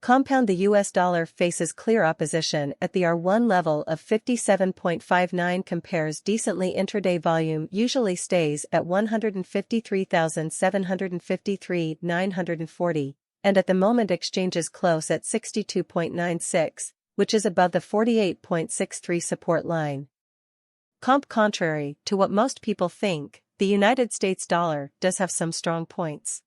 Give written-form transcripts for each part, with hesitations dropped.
Compound. The US dollar faces clear opposition at the R1 level of 57.59. Compares decently. Intraday volume usually stays at 153,753,940, and at the moment exchanges close at 62.96, which is above the 48.63 support line. Contrary to what most people think, the United States dollar does have some strong points.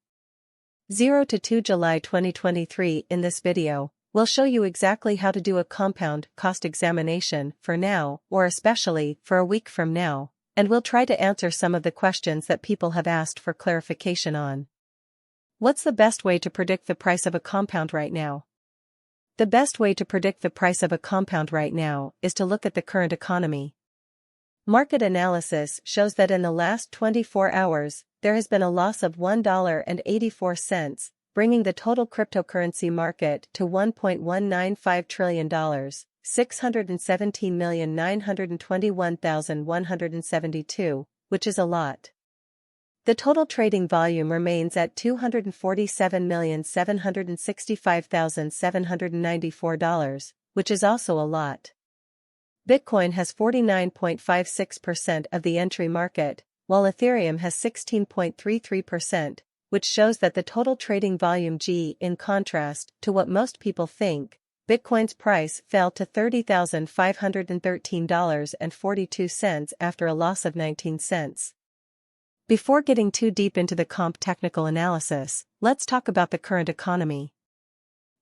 0 to 2 July 2023. In this video, we'll show you exactly how to do a compound cost examination for now, or especially for a week from now, and we'll try to answer some of the questions that people have asked for clarification on. What's the best way to predict the price of a compound right now? The best way to predict the price of a compound right now is to look at the current economy. Market analysis shows that in the last 24 hours, there has been a loss of $1.84, bringing the total cryptocurrency market to $1.195 trillion, 617,921,172, which is a lot. The total trading volume remains at $247,765,794, which is also a lot. Bitcoin has 49.56% of the entry market, while Ethereum has 16.33%, which shows that the total trading volume G. In contrast to what most people think, Bitcoin's price fell to $30,513.42 after a loss of 19 cents. Before getting too deep into the technical analysis, let's talk about the current economy.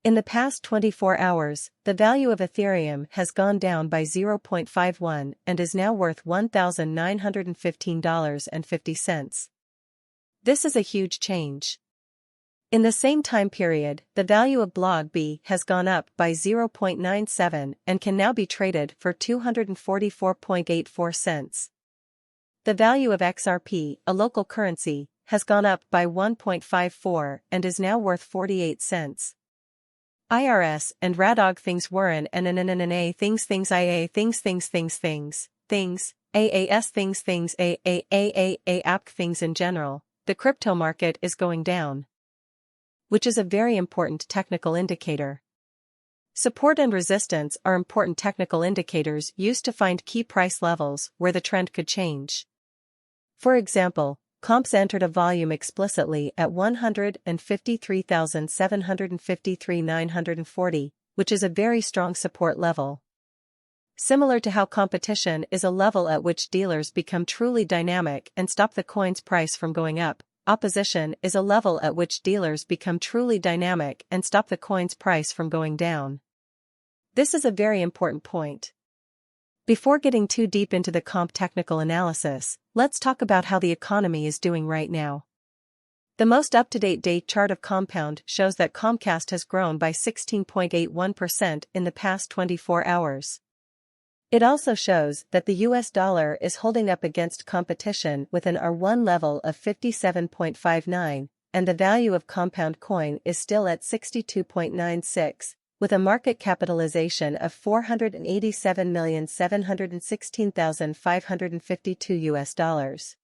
In the past 24 hours, the value of Ethereum has gone down by 0.51 and is now worth $1,915.50. This is a huge change. In the same time period, the value of Block B has gone up by 0.97 and can now be traded for 244.84 cents. The value of XRP, a local currency, has gone up by 1.54 and is now worth 48 cents. IRS and Radog things Warren and NNNA things IA things AAS things app things in general, the crypto market is going down, which is a very important technical indicator. Support and resistance are important technical indicators used to find key price levels where the trend could change. For example, comps entered a volume explicitly at 153,753,940, which is a very strong support level. Similar to how competition is a level at which dealers become truly dynamic and stop the coin's price from going up, opposition is a level at which dealers become truly dynamic and stop the coin's price from going down. This is a very important point. Before getting too deep into the technical analysis, let's talk about how the economy is doing right now. The most up-to-date date chart of Compound shows that Comcast has grown by 16.81% in the past 24 hours. It also shows that the US dollar is holding up against competition with an R1 level of 57.59, and the value of Compound coin is still at 62.96. With a market capitalization of $487,716,552 US dollars.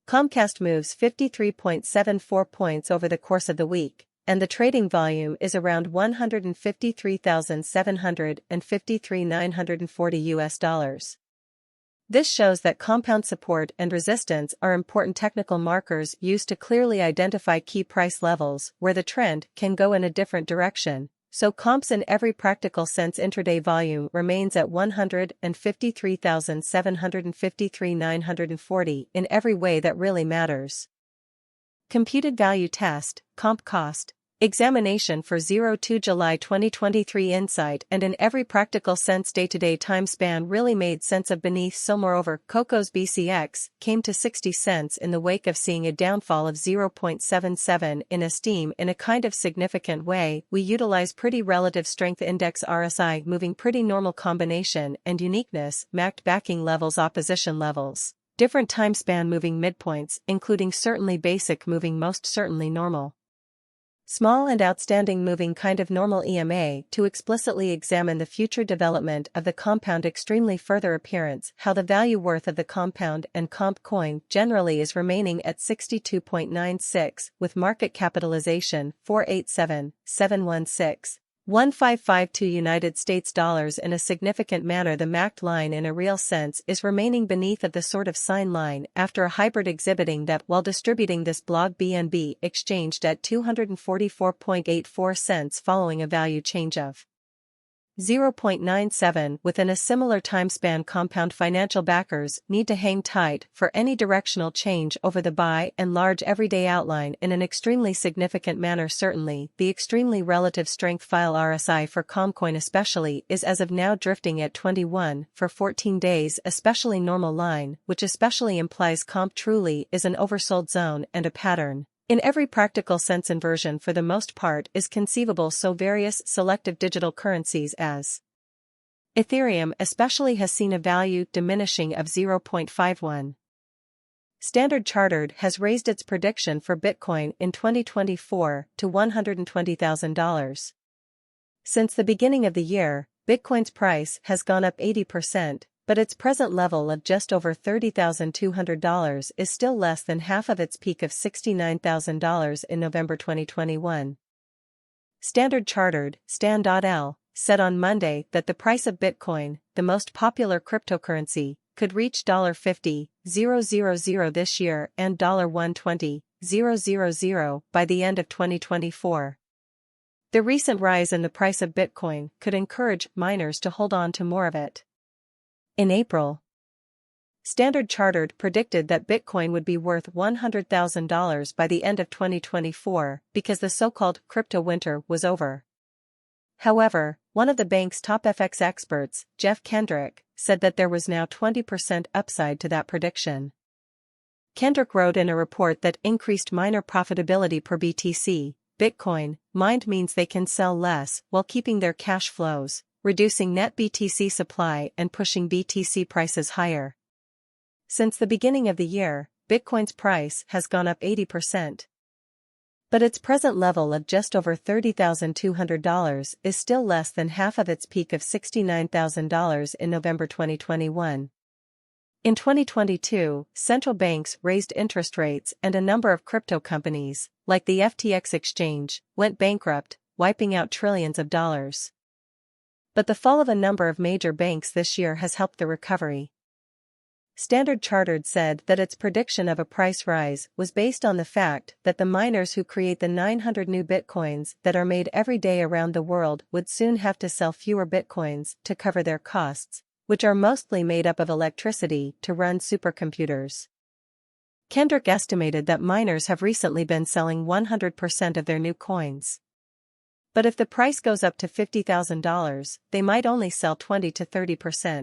Comcast moves 53.74 points over the course of the week, and the trading volume is around 153,753,940 US dollars. This shows that Compound support and resistance are important technical markers used to clearly identify key price levels where the trend can go in a different direction. So comps in every practical sense intraday volume remains at 153,753,940 in every way that really matters. Computed value test, comp cost, examination for 0-2 July 2023 insight and in every practical sense day-to-day time span really made sense of beneath. So moreover, Coco's BCX came to 60 cents in the wake of seeing a downfall of 0.77 in Esteem in a kind of significant way. We utilize pretty relative strength index RSI moving pretty normal combination and uniqueness macked backing levels opposition levels. Different time span moving midpoints including certainly basic moving most certainly normal. Small and outstanding moving kind of normal EMA to explicitly examine the future development of the compound extremely further appearance how the value worth of the compound and comp coin generally is remaining at 62.96 with market capitalization 487,716 1552 United States dollars. In a significant manner, the MACD line in a real sense is remaining beneath of the sort of sine line after a hybrid exhibiting that while distributing this blog BNB exchanged at 244.84 cents following a value change of 0.97 within a similar time span. Compound financial backers need to hang tight for any directional change over the by and large everyday outline in an extremely significant manner. Certainly, the extremely relative strength file RSI for Comcoin especially is as of now drifting at 21 for 14 days, especially normal line, which especially implies Comp truly is an oversold zone and a pattern. In every practical sense, inversion for the most part is conceivable, so various selective digital currencies as Ethereum especially has seen a value diminishing of 0.51. Standard Chartered has raised its prediction for Bitcoin in 2024 to $120,000. Since the beginning of the year, Bitcoin's price has gone up 80%. But its present level of just over $30,200 is still less than half of its peak of $69,000 in November 2021. Standard Chartered, Stan.L, said on Monday that the price of Bitcoin, the most popular cryptocurrency, could reach $50,000 this year and $120,000 by the end of 2024. The recent rise in the price of Bitcoin could encourage miners to hold on to more of it. In April, Standard Chartered predicted that Bitcoin would be worth $100,000 by the end of 2024 because the so-called crypto winter was over. However, one of the bank's top FX experts, Jeff Kendrick, said that there was now 20% upside to that prediction. Kendrick wrote in a report that increased miner profitability per BTC, Bitcoin, mined means they can sell less while keeping their cash flows, reducing net BTC supply and pushing BTC prices higher. Since the beginning of the year, Bitcoin's price has gone up 80%. But its present level of just over $30,200 is still less than half of its peak of $69,000 in November 2021. In 2022, central banks raised interest rates and a number of crypto companies, like the FTX exchange, went bankrupt, wiping out trillions of dollars. But the fall of a number of major banks this year has helped the recovery. Standard Chartered said that its prediction of a price rise was based on the fact that the miners who create the 900 new bitcoins that are made every day around the world would soon have to sell fewer bitcoins to cover their costs, which are mostly made up of electricity to run supercomputers. Kendrick estimated that miners have recently been selling 100% of their new coins. But if the price goes up to $50,000, they might only sell 20 to 30%.